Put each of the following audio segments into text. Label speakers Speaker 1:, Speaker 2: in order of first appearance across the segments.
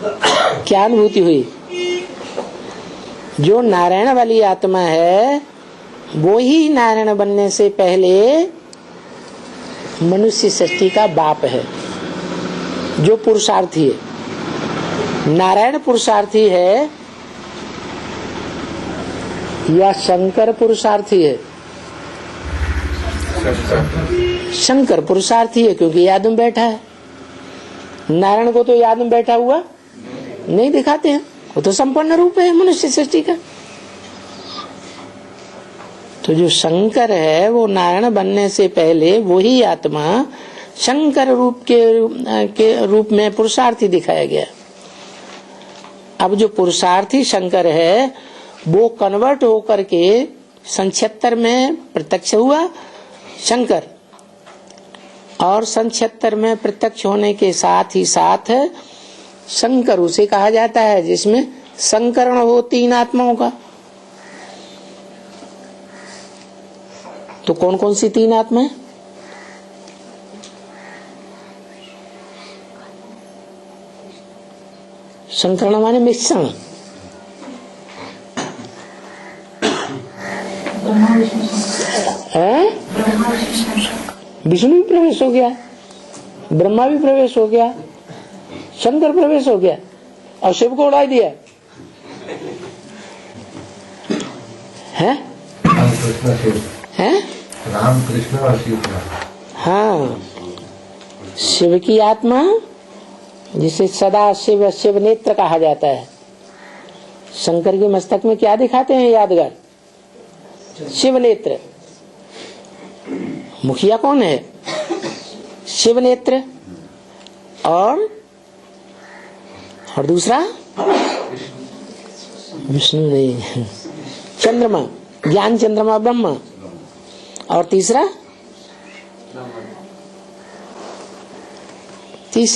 Speaker 1: क्या अनुभूति हुई? जो नारायण वाली आत्मा है वो ही नारायण बनने से पहले मनुष्य सृष्टि का बाप है, जो पुरुषार्थी है। नारायण पुरुषार्थी है या शंकर पुरुषार्थी है? शंकर पुरुषार्थी है, क्योंकि याद में बैठा है। नारायण को तो याद में बैठा हुआ नहीं दिखाते हैं, वो तो संपन्न रूप है मनुष्य सृष्टि का। तो जो शंकर है वो नारायण बनने से पहले वही आत्मा शंकर रूप के रूप में पुरुषार्थी दिखाया गया। अब जो पुरुषार्थी शंकर है वो कन्वर्ट होकर के सन 76 में प्रत्यक्ष हुआ शंकर, और सन 76 में प्रत्यक्ष होने के साथ ही साथ शंकर उसे कहा जाता है जिसमें संकरण हो तीन आत्माओं का। तो कौन कौन सी तीन आत्माएं? संकरण माने मिश्रण। विष्णु भी प्रवेश हो गया, ब्रह्मा भी प्रवेश हो गया, शंकर प्रवेश हो गया, और शिव को उड़ा दिया है?
Speaker 2: राम कृष्ण और शिव।
Speaker 1: हाँ, शिव की आत्मा जिसे सदा शिव शिव नेत्र कहा जाता है। शंकर के मस्तक में क्या दिखाते हैं यादगार? शिव नेत्र। मुखिया कौन है? शिव नेत्र। और दूसरा विष्णु नहीं, चंद्रमा, ज्ञान चंद्रमा ब्रह्मा। और तीसरा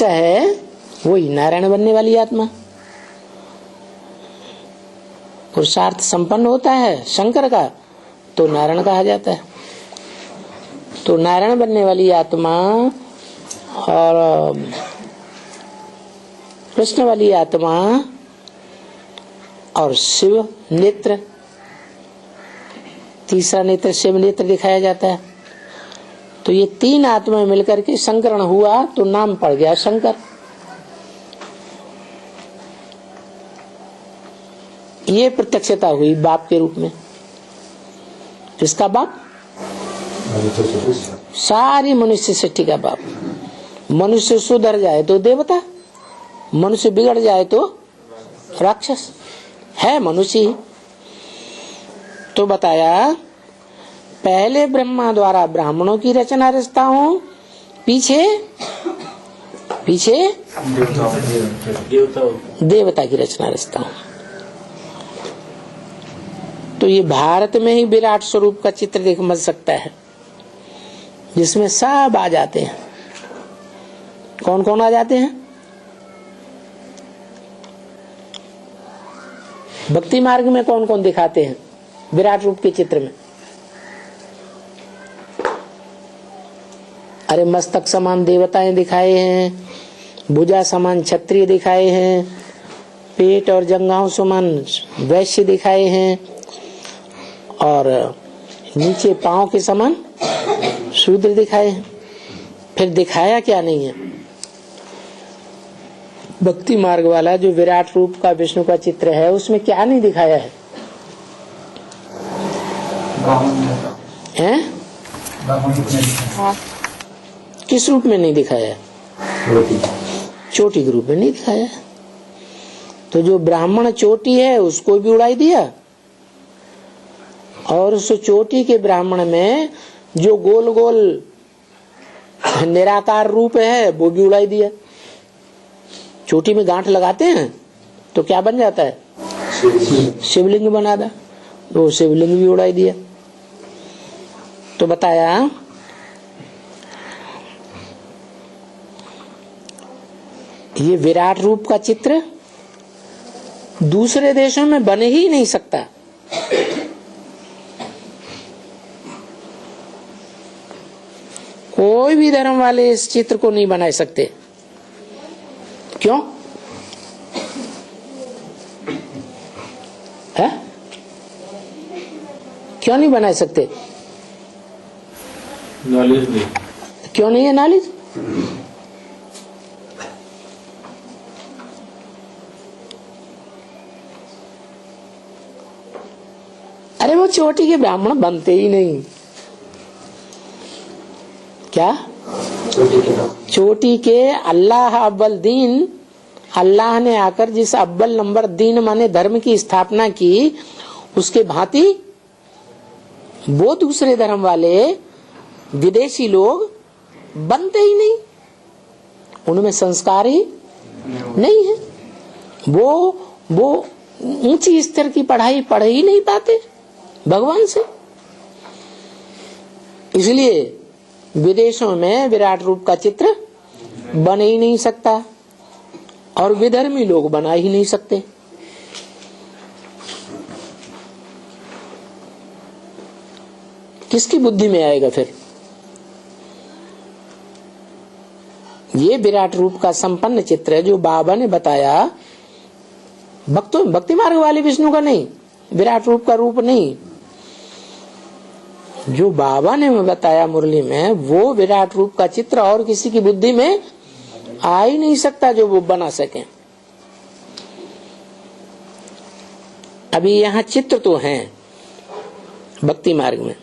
Speaker 1: है वही नारायण बनने वाली आत्मा। पुरुषार्थ संपन्न होता है शंकर का तो नारायण कहा जाता है। तो नारायण बनने वाली आत्मा और कृष्ण वाली आत्मा और शिव नेत्र, तीसरा नेत्र शिव नेत्र दिखाया जाता है। तो ये तीन आत्माएं मिलकर के संकरण हुआ तो नाम पड़ गया शंकर। ये प्रत्यक्षता हुई बाप के रूप में। किसका बाप? सारी मनुष्य सृष्टि का बाप। मनुष्य सुधर जाए तो देवता, मनुष्य बिगड़ जाए तो राक्षस, है मनुष्य ही। तो बताया पहले ब्रह्मा द्वारा ब्राह्मणों की रचना रचता हूँ, पीछे देवता की रचना रचता हूँ। तो ये भारत में ही विराट स्वरूप का चित्र देख समझ सकता है, जिसमें सब आ जाते हैं। कौन कौन आ जाते हैं? भक्ति मार्ग में कौन कौन दिखाते हैं विराट रूप के चित्र में? अरे मस्तक समान देवताएं दिखाए हैं, भुजा समान क्षत्रिय दिखाए हैं, पेट और जंघाओं समान वैश्य दिखाए हैं, और नीचे पांव के समान शूद्र दिखाए हैं। फिर दिखाया क्या नहीं है? भक्ति मार्ग वाला जो विराट रूप का विष्णु का चित्र है उसमें क्या नहीं दिखाया है? किस रूप में नहीं दिखाया? चोटी के रूप में नहीं दिखाया। तो जो ब्राह्मण चोटी है उसको भी उड़ाई दिया, और उस चोटी के ब्राह्मण में जो गोल गोल निराकार रूप है वो भी उड़ाई दिया। चोटी में गांठ लगाते हैं तो क्या बन जाता है? शिवलिंग बना था, तो शिवलिंग भी उड़ाई दिया। तो बताया ये विराट रूप का चित्र दूसरे देशों में बन ही नहीं सकता। कोई भी धर्म वाले इस चित्र को नहीं बना सकते। क्यों? क्यों नहीं बना सकते?
Speaker 3: नॉलेज नहीं।
Speaker 1: क्यों नहीं है नॉलेज? अरे वो चोटी के ब्राह्मण बनते ही नहीं। क्या? चोटी के अल्लाह अव्वल दीन, अल्लाह ने आकर जिस अव्वल नंबर दीन माने धर्म की स्थापना की, उसके भांति वो दूसरे धर्म वाले विदेशी लोग बनते ही नहीं। उनमें संस्कार ही नहीं है। वो ऊंची स्तर की पढ़ाई पढ़ ही नहीं पाते भगवान से। इसलिए विदेशों में विराट रूप का चित्र बन ही नहीं सकता और विधर्मी लोग बना ही नहीं सकते। किसकी बुद्धि में आएगा फिर? ये विराट रूप का संपन्न चित्र है जो बाबा ने बताया, भक्ति मार्ग वाले विष्णु का नहीं, विराट रूप का रूप नहीं। जो बाबा ने बताया मुरली में, वो विराट रूप का चित्र और किसी की बुद्धि में आ ही नहीं सकता जो वो बना सके। अभी यहाँ चित्र तो हैं भक्ति मार्ग में,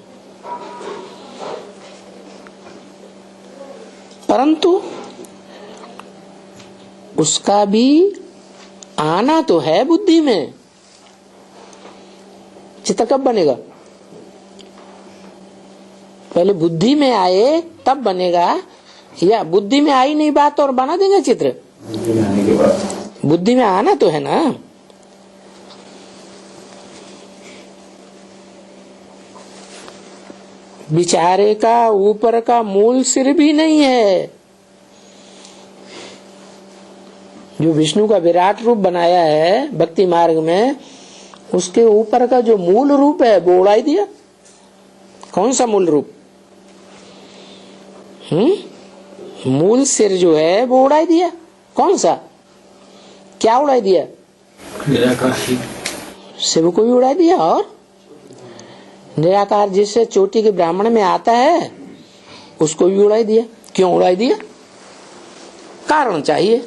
Speaker 1: परंतु उसका भी आना तो है बुद्धि में। चित्र कब बनेगा? पहले बुद्धि में आए तब बनेगा, या बुद्धि में आई नहीं बात और बना देंगे चित्र? बुद्धि में आना तो है ना। बिचारे का ऊपर का मूल सिर भी नहीं है। जो विष्णु का विराट रूप बनाया है भक्ति मार्ग में, उसके ऊपर का जो मूल रूप है वो उड़ाई दिया। कौन सा मूल रूप? मूल सिर जो है वो उड़ाई दिया। कौन सा? क्या उड़ाई दिया?
Speaker 3: निराकार
Speaker 1: शिव को भी उड़ाई दिया। और निराकार जिससे चोटी के ब्राह्मण में आता है उसको भी उड़ाई दिया। क्यों उड़ाई दिया? कारण चाहिए।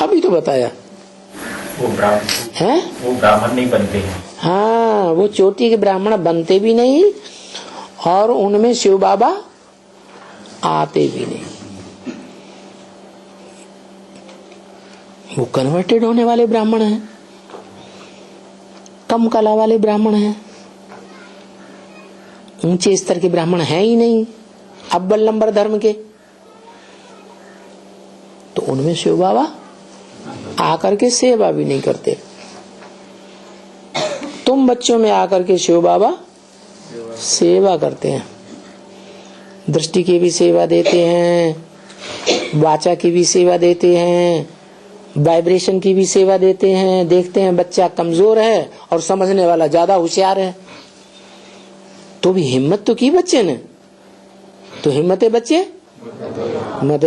Speaker 1: अभी तो बताया।
Speaker 3: वो ब्राह्मण है, वो ब्राह्मण नहीं बनते हैं।
Speaker 1: हाँ, वो चोटी के ब्राह्मण बनते भी नहीं और उनमें शिव बाबा आते भी नहीं। वो कन्वर्टेड होने वाले ब्राह्मण हैं, कम कला वाले ब्राह्मण हैं, ऊंचे स्तर के ब्राह्मण हैं ही नहीं अव्वल नंबर धर्म के। तो उनमें शिव बाबा आकर के सेवा भी नहीं करते। तुम बच्चों में आकर के शिव बाबा सेवा करते हैं। दृष्टि की भी सेवा देते हैं, वाचा की भी सेवा देते हैं, वाइब्रेशन की भी सेवा देते हैं। देखते हैं बच्चा कमजोर है और समझने वाला ज्यादा होशियार है, तो भी हिम्मत तो की बच्चे ने। तो हिम्मत है बच्चे मत